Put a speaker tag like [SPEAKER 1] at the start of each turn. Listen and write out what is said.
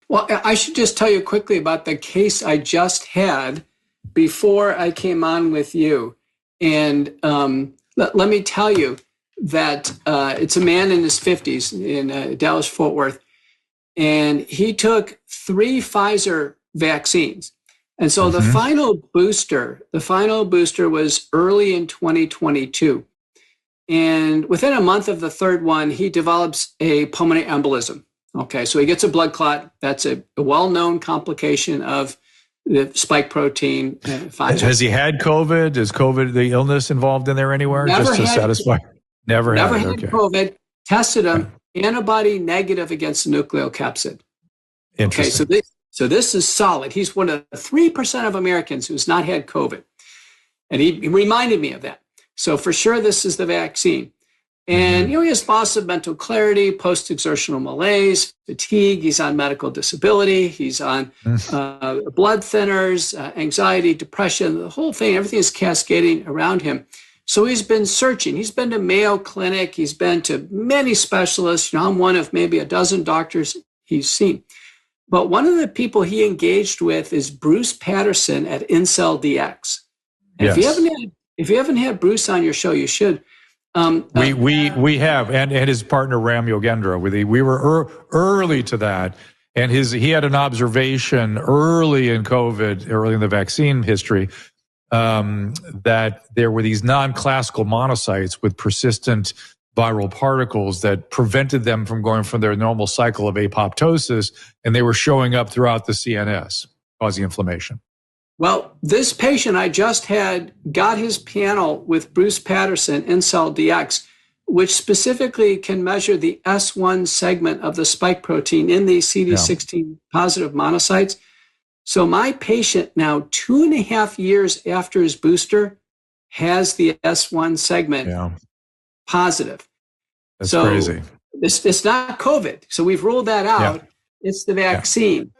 [SPEAKER 1] Well, I should just tell you quickly about the case I just had before I came on with you. And let me tell you that it's a man in his 50s in Dallas-Fort Worth, and he took 3 Pfizer vaccines. And so the final booster was early in 2022. And within a month of the third one, he develops a pulmonary embolism. Okay, so he gets a blood clot. That's a well-known complication of the spike protein. Pfizer.
[SPEAKER 2] Has he had COVID? Is COVID the illness involved in there anywhere?
[SPEAKER 1] Never
[SPEAKER 2] just to satisfy? Never had
[SPEAKER 1] okay. COVID. Tested him, antibody negative against the nucleocapsid.
[SPEAKER 2] Interesting.
[SPEAKER 1] Okay, so this is solid. He's one of the 3% of Americans who's not had COVID. And he reminded me of that. So for sure, this is the vaccine. And, he has loss of mental clarity, post-exertional malaise, fatigue. He's on medical disability. He's on blood thinners, anxiety, depression, the whole thing. Everything is cascading around him. So he's been searching. He's been to Mayo Clinic. He's been to many specialists. I'm one of maybe a dozen doctors he's seen. But one of the people he engaged with is Bruce Patterson at Incel DX. And if you haven't had Bruce on your show, you should.
[SPEAKER 2] We have, and his partner Ram Yogendra. We were early to that, and he had an observation early in COVID, early in the vaccine history, that there were these non-classical monocytes with persistent viral particles that prevented them from going from their normal cycle of apoptosis, and they were showing up throughout the CNS, causing inflammation.
[SPEAKER 1] Well, this patient I just had got his panel with Bruce Patterson, Incel DX, which specifically can measure the S1 segment of the spike protein in these CD16 positive monocytes. So my patient now, 2.5 years after his booster, has the S1 segment positive.
[SPEAKER 2] That's crazy.
[SPEAKER 1] It's not COVID. So we've ruled that out. It's the vaccine.